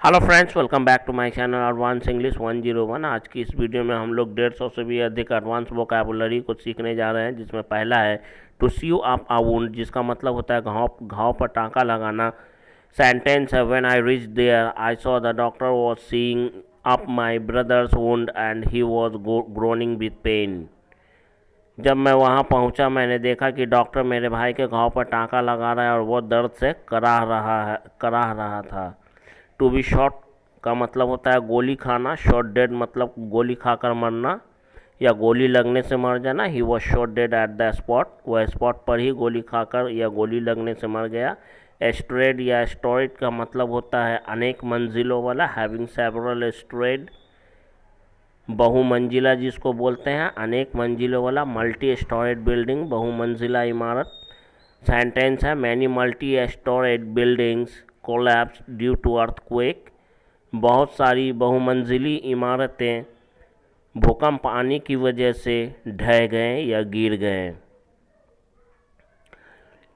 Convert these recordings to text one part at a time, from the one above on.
Hello friends, welcome back to my channel advance English 101। आज की इस वीडियो में हम लोग 150 से भी अधिक एडवांस वोकैबुलरी को सीखने जा रहे हैं, जिसमें पहला है टू सीव अप अ वुंड, जिसका मतलब होता है घाव घाव पर टाँका लगाना। सेंटेंस है when I reach there I saw the doctor was sewing up my brother's wound and he was groaning with pain. जब मैं वहां पहुंचा मैंने देखा कि डॉक्टर मेरे भाई के घाव पर टाँका लगा रहा है और वो दर्द से कराह रहा था। टू बी शॉट का मतलब होता है गोली खाना। शॉट डेड मतलब गोली खाकर मरना या गोली लगने से मर जाना। He was shot dead at the spot, वह स्पॉट पर ही गोली खाकर या गोली लगने से मर गया। एस्ट्रेड या एस्टोरेड का मतलब होता है अनेक मंजिलों वाला। हैविंग सेवरल एस्ट्रेड बहुमंजिला जिसको बोलते हैं, अनेक मंजिलों वाला। मल्टी स्टोरेड बिल्डिंग बहुमंजिला इमारत। सेंटेंस है many multi storeyed buildings collapse due to earthquake, बहुत सारी बहुमंजिली इमारतें भूकंप आने की वजह से ढह गए या गिर गए।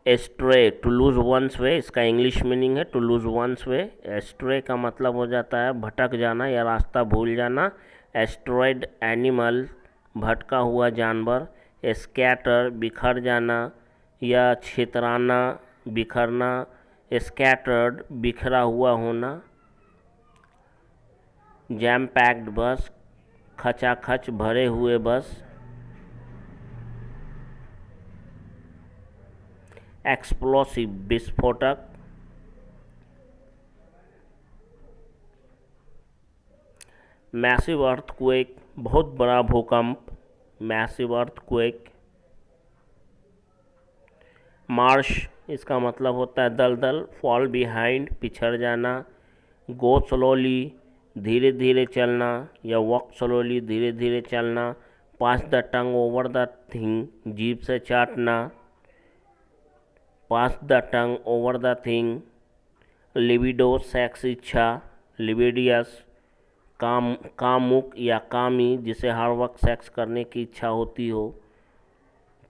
Astray to lose one's way, इसका इंग्लिश मीनिंग है to lose one's way. Astray का मतलब हो जाता है भटक जाना या रास्ता भूल जाना। एस्ट्रॉयड एनिमल भटका हुआ जानवर। स्कैटर बिखर जाना या छितराना बिखरना। स्कैटर्ड बिखरा हुआ होना। जैम पैक्ड बस खचाखच भरे हुए बस। एक्सप्लोसिव विस्फोटक। मैसिव अर्थक्वेक बहुत बड़ा भूकंप। Massive earthquake. मार्श इसका मतलब होता है दलदल। फॉल बिहाइंड पिछड़ जाना। गो स्लोली धीरे धीरे चलना या वॉक स्लोली धीरे धीरे चलना। Pass the tongue over the thing जीभ से चाटना। Pass the tongue over the thing. Libido sex इच्छा। लिबिडियस कामुक या कामी जिसे हर वक्त सेक्स करने की इच्छा होती हो।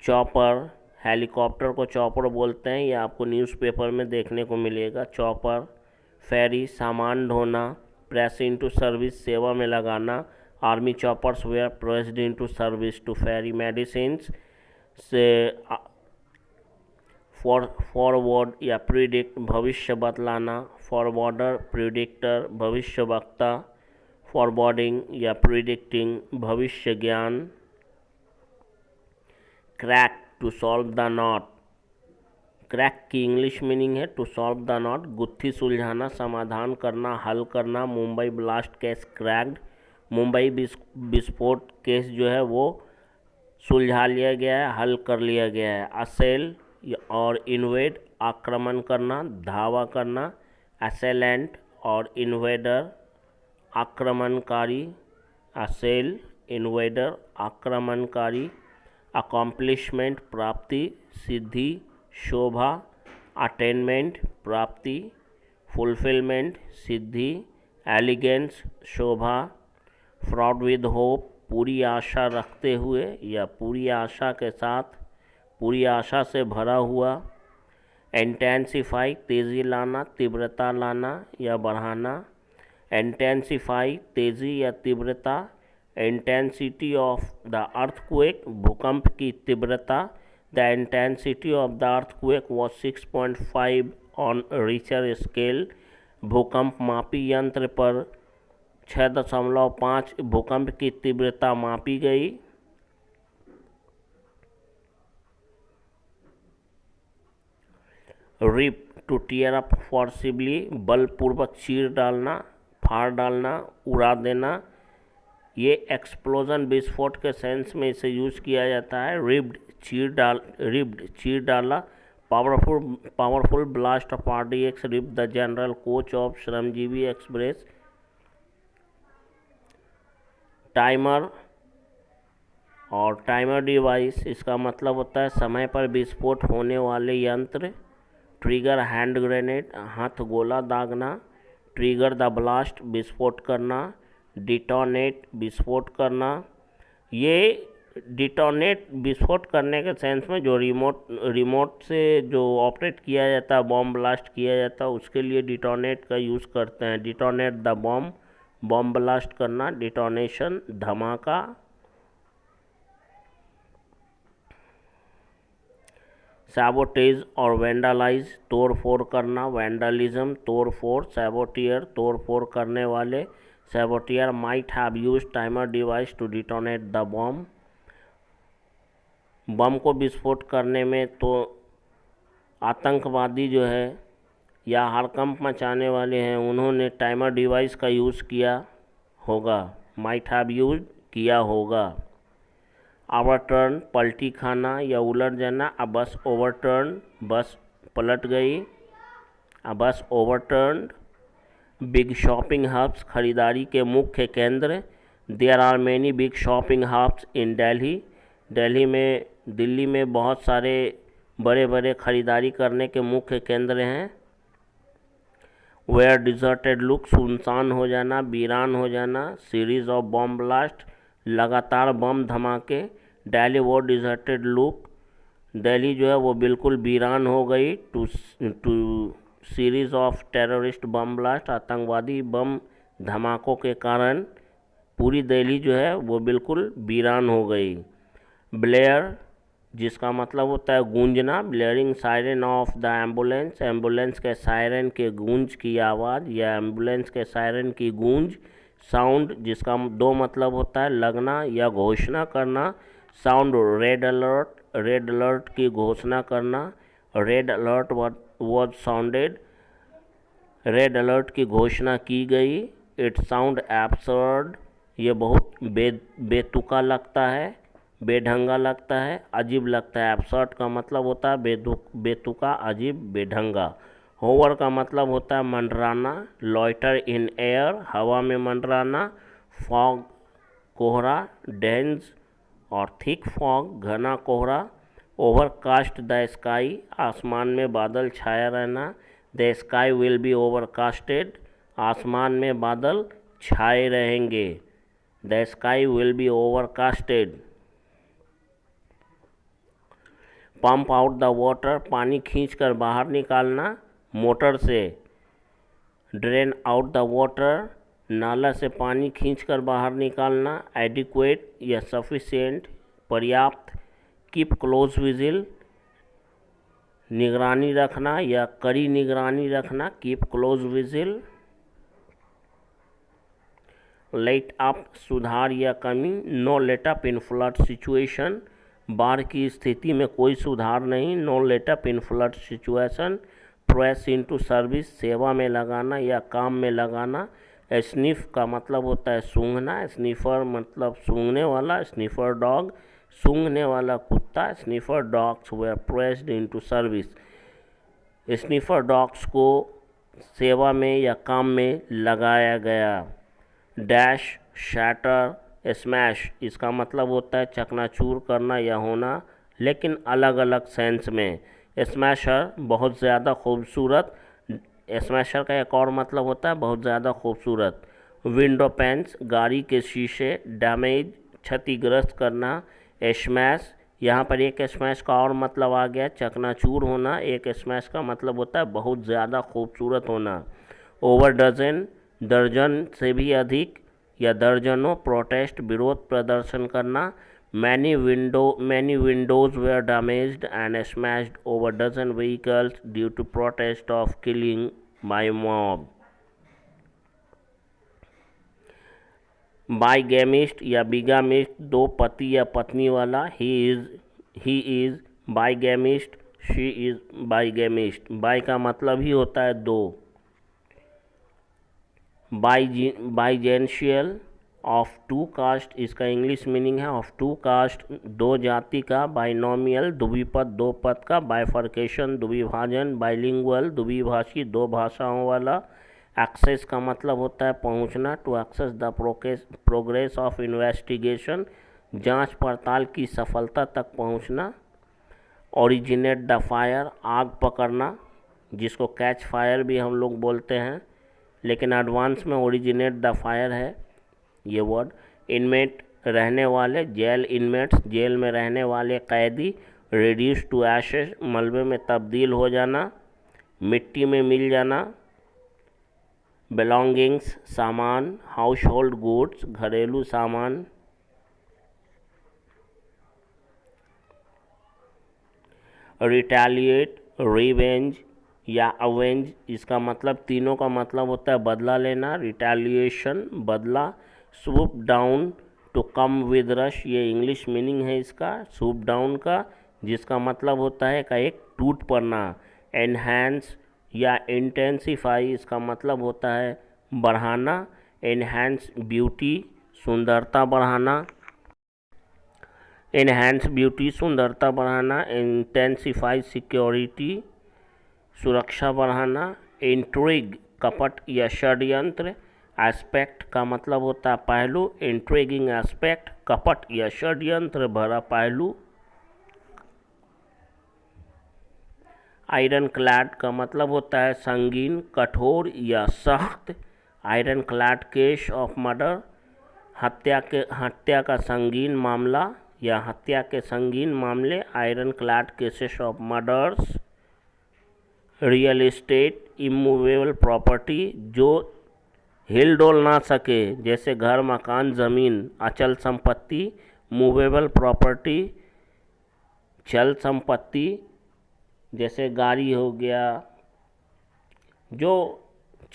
चॉपर हेलीकॉप्टर को चॉपर बोलते हैं, यह आपको न्यूज़पेपर में देखने को मिलेगा। चॉपर। फेरी सामान ढोना। प्रेस इनटू सर्विस सेवा में लगाना। Army choppers were pressed into service to ferry medicines से। फॉरवर्ड या प्रिडिक्ट भविष्य बतलाना। फॉरवर्डर प्रिडिक्टर भविष्यवक्ता। फॉरवर्डिंग या प्रिडिक्टिंग भविष्य ज्ञान। Crack to solve the knot. Crack की इंग्लिश मीनिंग है टू सॉल्व द नॉट, गुत्थी सुलझाना, समाधान करना, हल करना। Mumbai blast case cracked, Mumbai विस्फोट केस जो है वो सुलझा लिया गया है, हल कर लिया गया है। असेल और इन्वेड आक्रमण करना, धावा करना। असेलेंट और इन्वेडर आक्रमणकारी। असेल इन्वेडर आक्रमणकारी। अकॉम्प्लिशमेंट प्राप्ति, सिद्धि, शोभा। अटेनमेंट प्राप्ति, फुलफिलमेंट सिद्धि, एलिगेंस शोभा। फ्रॉड विद होप पूरी आशा रखते हुए या पूरी आशा के साथ, पूरी आशा से भरा हुआ। इंटेंसिफाई तेज़ी लाना, तीव्रता लाना या बढ़ाना। इंटेंसिफाई तेज़ी या तीव्रता। इंटेंसिटी ऑफ द अर्थक्वेक भूकंप की तीव्रता। The intensity of the earthquake was 6.5 on Richter scale, भूकंप मापी यंत्र पर 6.5 भूकंप की तीव्रता मापी गई। Rip to tear up forcibly बलपूर्वक चीर डालना, फाड़ डालना, उड़ा देना। ये एक्सप्लोजन विस्फोट के सेंस में इसे यूज़ किया जाता है। रिप्ड चीर डाला। Powerful blast of RDX rip the general coach of Shramjeevi express. Timer और टाइमर डिवाइस इसका मतलब होता है समय पर विस्फोट होने वाले यंत्र। ट्रिगर हैंड ग्रेनेड हाथ गोला दागना। ट्रिगर द ब्लास्ट विस्फोट करना। डिटोनेट विस्फोट करना। ये डिटोनेट विस्फोट करने के सेंस में जो रिमोट से जो ऑपरेट किया जाता है, बॉम्ब ब्लास्ट किया जाता है, उसके लिए डिटोनेट का यूज़ करते हैं। Detonate the bomb, bomb blast करना, डिटोनेशन धमाका। सैबोटेज और वैंडलाइज तोड़ फोड़ करना, वैंडलिज्म तोड़ फोड़, सैबोटियर तोड़ फोड़ करने वाले, saboteur might have used timer device to detonate the bomb. बम को विस्फोट करने में तो आतंकवादी जो है या हड़कंप मचाने वाले हैं, उन्होंने टाइमर डिवाइस का यूज़ किया होगा, माइट हैव यूज किया होगा। ओवरटर्न पलटी खाना या उलट जाना, अब बस ओवरटर्न बस पलट गई, अब बस ओवरटर्न। बिग शॉपिंग हब्स खरीदारी के मुख्य केंद्र, there are many big shopping hubs in Delhi में बहुत सारे बड़े बड़े खरीदारी करने के मुख्य केंद्र हैं। वेयर डिजर्टेड लुक सुनसान हो जाना, वीरान हो जाना। सीरीज ऑफ बॉम्ब ब्लास्ट लगातार बम धमाके। दिल्ली वो डिजर्टेड लुक, दिल्ली जो है वो बिल्कुल वीरान हो गई। Two series of terrorist bomb blast, आतंकवादी बम धमाकों के कारण पूरी दिल्ली जो है वो बिल्कुल वीरान हो गई। ब्लेयर जिसका मतलब होता है गूंजना, blaring siren of the ambulance, ambulance के सायरन के गूंज की आवाज़ या एम्बुलेंस के सायरन की गूंज। साउंड जिसका दो मतलब होता है लगना या घोषणा करना। साउंड रेड अलर्ट की घोषणा करना, red alert was sounded, red alert की घोषणा की गई। इट साउंड एब्सर्ड, ये बहुत बेतुका लगता है, बेढंगा लगता है, अजीब लगता है। एब्सर्ड का मतलब होता है बेतुका, अजीब, बेढंगा। होवर का मतलब होता है मंडराना, लॉइटर इन एयर, हवा में मंडराना। फॉग कोहरा, डेंस और थिक फॉग, घना कोहरा। ओवरकास्ट द स्काई, आसमान में बादल छाया रहना। The sky will be overcasted, आसमान में बादल छाए रहेंगे। The sky will be overcasted. Pump out the water, पानी खींचकर बाहर निकालना मोटर से। ड्रेन आउट द वाटर, नाला से पानी खींचकर बाहर निकालना। एडिक्वेट या सफिशिएंट, पर्याप्त। कीप क्लोज विजिल, निगरानी रखना या कड़ी निगरानी रखना, keep close vigil. Let up, सुधार या कमी। No let up in flood situation, बाढ़ की स्थिति में कोई सुधार नहीं। No let up in flood situation. Press into service, सेवा में लगाना या काम में लगाना। स्निफ का मतलब होता है सूंघना, स्निफर मतलब सूंघने वाला। स्निफर डॉग, सूंघने वाला कुत्ता। Sniffer dogs were pressed into service, sniffer dogs को सेवा में या काम में लगाया गया। डैश, शैटर, स्मैश, इसका मतलब होता है चकनाचूर करना या होना, लेकिन अलग अलग सेंस में। स्मैशर बहुत ज़्यादा खूबसूरत, स्मैशर का एक और मतलब होता है बहुत ज़्यादा खूबसूरत। विंडो पैंस, गाड़ी के शीशे। डैमेज, क्षतिग्रस्त करना। स्मैश, यहाँ पर एक स्मैश का और मतलब आ गया चकनाचूर होना, एक स्मैश का मतलब होता है बहुत ज़्यादा खूबसूरत होना। ओवर डजन, दर्जन से भी अधिक या दर्जनों। प्रोटेस्ट, विरोध प्रदर्शन करना। Many windows were damaged and smashed over dozen vehicles due to protest of killing by mob. Bigamist या बिगामिस्ट, दो पति या पत्नी वाला। He is bigamist, she is bigamist. Bi का मतलब ही होता है दो। बाइजेंशियल, ऑफ टू कास्ट, इसका इंग्लिश मीनिंग है ऑफ टू कास्ट, दो जाति का। बाइनोमियल, द्विपद दो पद का। बाइफर्केशन, द्विभाजन। बाइलिंगुअल, द्विभाषी दो भाषाओं वाला। एक्सेस का मतलब होता है पहुंचना, to assess the progress of investigation, जांच पड़ताल की सफलता तक पहुंचना। ओरिजिनेट द फायर, आग पकड़ना, जिसको कैच फायर भी हम लोग बोलते हैं, लेकिन एडवांस में ओरिजिनेट द फायर है ये वर्ड। इनमेट, रहने वाले, जेल इनमेट्स जेल में रहने वाले कैदी, रिड्यूस टू एशेस मलबे में तब्दील हो जाना, मिट्टी में मिल जाना, बिलोंगिंग्स सामान, हाउस होल्ड गुड्स घरेलू सामान, रिटेलिएट, रिवेंज या अवेंज, इसका मतलब तीनों का मतलब होता है बदला लेना, रिटेलिएशन बदला, swoop down to come with rush, ये इंग्लिश मीनिंग है इसका स्वूप डाउन का, जिसका मतलब होता है का एक टूट पड़ना, एनहांस या इंटेंसिफाई, इसका मतलब होता है बढ़ाना, एनहांस ब्यूटी सुंदरता बढ़ाना, एनहांस ब्यूटी सुंदरता बढ़ाना, इंटेंसिफाई सिक्योरिटी सुरक्षा बढ़ाना, इंट्रिग कपट या षड्यंत्र, एस्पेक्ट का मतलब होता है पहलू, इंट्रिगिंग एस्पेक्ट कपट या षड्यंत्र भरा पहलू, आयरन क्लैड का मतलब होता है संगीन कठोर या सख्त, iron clad case of murder हत्या का संगीन मामला या हत्या के संगीन मामले, iron clad cases of murders, real estate immovable property जो हिल डोल ना सके, जैसे घर मकान ज़मीन, अचल संपत्ति, मूवेबल प्रॉपर्टी चल संपत्ति, जैसे गाड़ी हो गया जो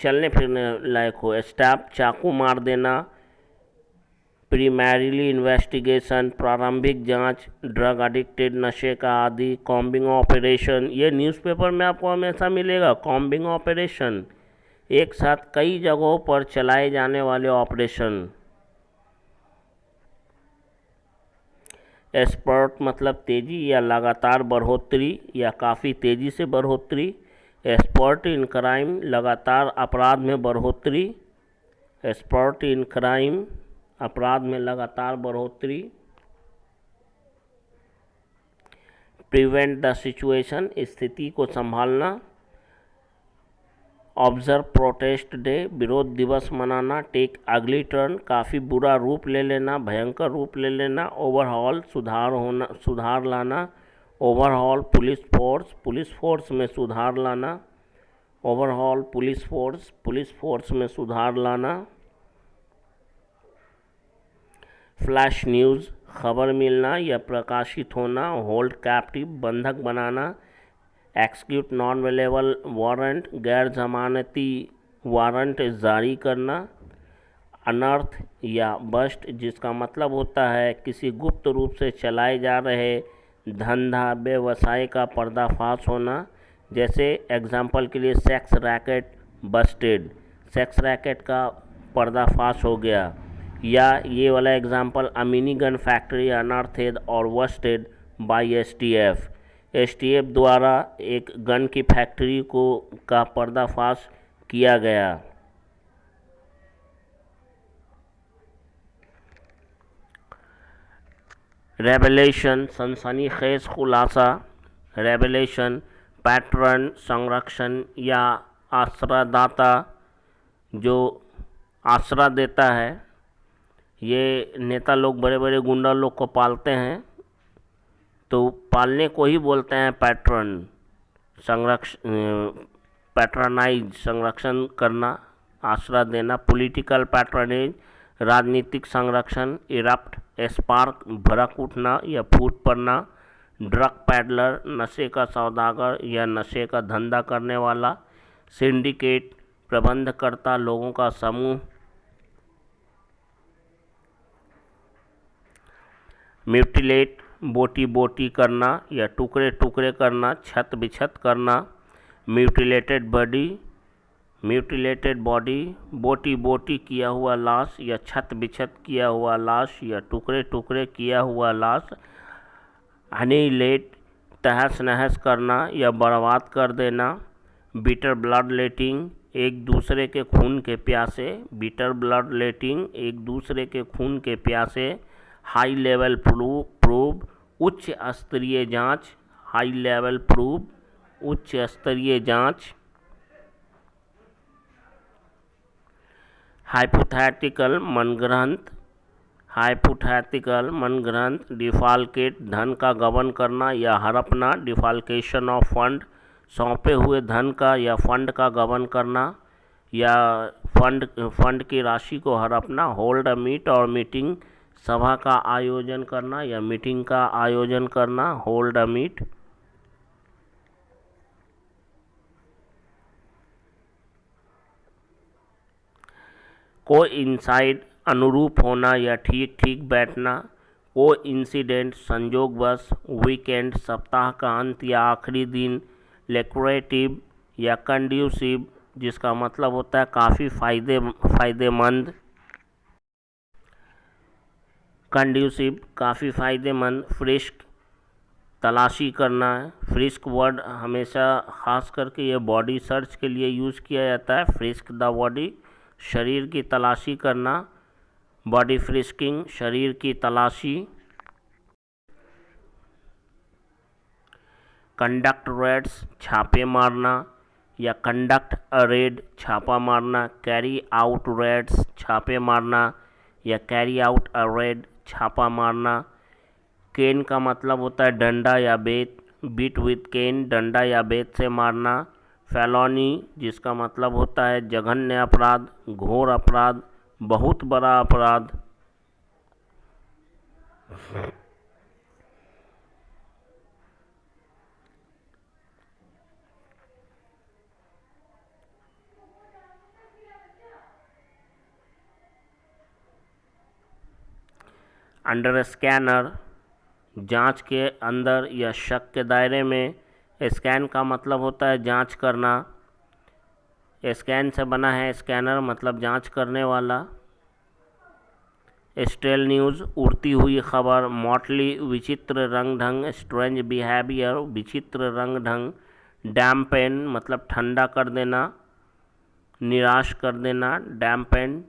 चलने फिरने लायक हो, स्टैप चाकू मार देना, प्रीमैरिली इन्वेस्टिगेशन प्रारंभिक जांच, ड्रग एडिक्टेड नशे का आदि, कॉम्बिंग ऑपरेशन, ये न्यूज़पेपर में आपको हमेशा मिलेगा, कॉम्बिंग ऑपरेशन एक साथ कई जगहों पर चलाए जाने वाले ऑपरेशन, स्पर्ट मतलब तेजी या लगातार बढ़ोतरी या काफ़ी तेज़ी से बढ़ोतरी, स्पर्ट इन क्राइम लगातार अपराध में बढ़ोतरी, स्पर्ट इन क्राइम अपराध में लगातार बढ़ोतरी, प्रिवेंट द सिचुएशन स्थिति को संभालना, ऑब्जर्व प्रोटेस्ट डे विरोध दिवस मनाना, टेक अगली टर्न काफ़ी बुरा रूप ले लेना, भयंकर रूप ले लेना, ओवरहॉल सुधार लाना, ओवरहॉल पुलिस फोर्स में सुधार लाना, ओवरहॉल पुलिस फोर्स में सुधार लाना, फ्लैश न्यूज़ खबर मिलना या प्रकाशित होना, होल्ड कैप्टिव बंधक बनाना, एक्सिक्यूट नॉन अवेलेबल वारंट गैर जमानती वारंट जारी करना, अनर्थ या बस्ट जिसका मतलब होता है किसी गुप्त रूप से चलाए जा रहे धंधा व्यवसाय का पर्दाफाश होना, जैसे एग्जाम्पल के लिए sex racket Busted, sex racket का पर्दाफाश हो गया, या ये वाला एग्जाम्पल अमीनी गन फैक्ट्री अनर्थेड और बस्टेड बाय एसटीएफ द्वारा एक गन की फैक्ट्री का पर्दाफाश किया गया। रेवलेशन सनसनीखेज खुलासा, रेवलेशन पैटर्न संरक्षण या आश्रयदाता जो आश्रय देता है, ये नेता लोग बड़े बड़े गुंडा लोग को पालते हैं तो पालने को ही बोलते हैं पैटर्न, पैटर्नाइज संरक्षण करना, आश्रय देना, पॉलिटिकल पैटर्नेज राजनीतिक संरक्षण, इरप्ट स्पार्क भड़क उठना या फूट पड़ना, ड्रग पैडलर नशे का सौदागर या नशे का धंधा करने वाला, सिंडिकेट प्रबंधकर्ता लोगों का समूह, म्यूटिलेट बोटी करना या टुकड़े टुकड़े करना, छत बिछत करना, म्यूटिलेटेड बॉडी बोटी किया हुआ लाश या छत बिछत किया हुआ लाश या टुकड़े टुकड़े किया हुआ लाश, अनिहिलेट तहस नहस करना या बर्बाद कर देना, बिटर ब्लड लेटिंग एक दूसरे के खून के प्यासे, बिटर ब्लड लेटिंग एक दूसरे के खून के प्यासे, हाई लेवल प्रूव उच्च स्तरीय जांच, हाई लेवल प्रूव उच्च स्तरीय जांच, हाइपोथेटिकल मनगढ़ंत, हाइपोथेटिकल मनगढ़ंत। डिफाल्केट धन का गबन करना या हड़पना। डिफाल्केशन ऑफ फंड सौंपे हुए धन का या फंड का गबन करना या फंड की राशि को हड़पना। होल्ड अ मीट और मीटिंग सभा का आयोजन करना या मीटिंग का आयोजन करना। Hold a meet. कोइंसाइड अनुरूप होना या ठीक ठीक बैठना। कोइंसिडेंट संयोगवश। वीकेंड सप्ताह का अंत या आखिरी दिन। लुक्रेटिव या कंड्यूसिव जिसका मतलब होता है काफ़ी फायदेमंद। कंड्यूसिव काफ़ी फायदेमंद। फ्रिस्क तलाशी करना है। फ्रिस्क वर्ड हमेशा खास करके ये बॉडी सर्च के लिए यूज़ किया जाता है। फ्रिस्क द बॉडी शरीर की तलाशी करना। बॉडी फ्रिस्किंग शरीर की तलाशी। कंडक्ट रेड्स छापे मारना या कंडक्ट अ रेड छापा मारना। कैरी आउट रेड्स छापे मारना या कैरी आउट अ रेड छापा मारना। केन का मतलब होता है डंडा या बेत। बीट विथ केन डंडा या बेत से मारना। फेलोनी जिसका मतलब होता है जघन्य अपराध, घोर अपराध, बहुत बड़ा अपराध। अंडर स्कैनर जांच के अंदर या शक के दायरे में। स्कैन का मतलब होता है जांच करना। स्कैन से बना है स्कैनर मतलब जांच करने वाला। स्टेल न्यूज़ उड़ती हुई खबर। मॉटली विचित्र रंग ढंग। स्ट्रेंज बिहेवियर विचित्र रंग ढंग। डैम्पेन मतलब ठंडा कर देना, निराश कर देना। डैम्पेन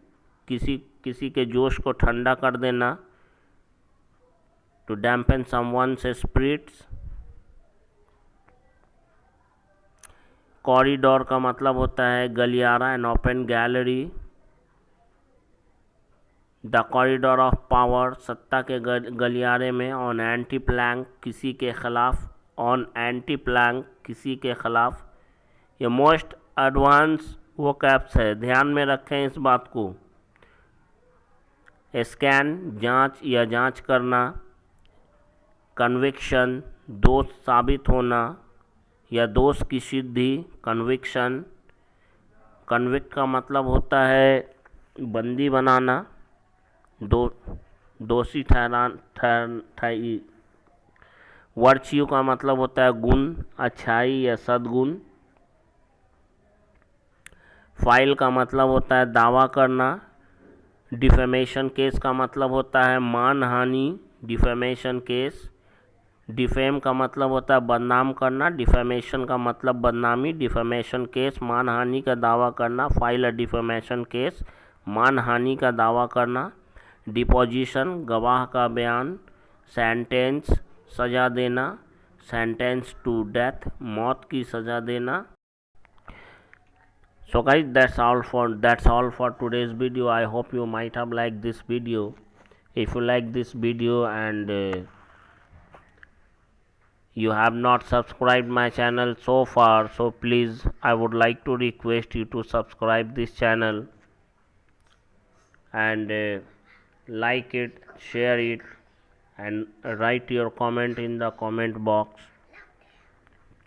किसी के जोश को ठंडा कर देना। To dampen someone's spirits. Corridor का मतलब होता है गलियारा, an open gallery. The corridor of power सत्ता के गलियारे में। ऑन एंटी प्लैंक किसी के खिलाफ। ऑन एंटी प्लैंक किसी के खिलाफ। ये मोस्ट एडवांस वो कैप्स है, ध्यान में रखें इस बात को। स्कैन जांच या जांच करना। कन्विक्शन दोष साबित होना या दोष की सिद्धि। कन्विक्शन। कन्विक्ट का मतलब होता है बंदी बनाना, दोषी ठहराई। वर्च्यू का मतलब होता है गुण, अच्छाई या सद्गुण। फाइल का मतलब होता है दावा करना। डिफेमेशन केस का मतलब होता है मानहानि। Defamation case. डिफेम का मतलब होता है बदनाम करना। डिफेमेशन का मतलब बदनामी। डिफेमेशन केस मानहानि का दावा करना। फाइल अ डिफेमेशन केस मानहानि का दावा करना। डिपोजिशन गवाह का बयान। सेंटेंस सज़ा देना। सेंटेंस टू डेथ मौत की सज़ा देना। So guys, that's all for today's video. I hope you might have liked this video. If you like this video and you have not subscribed my channel so far, so please I would like to request you to subscribe this channel and like it, share it and write your comment in the comment box.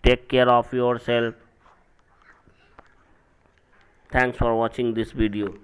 Take care of yourself. Thanks for watching this video.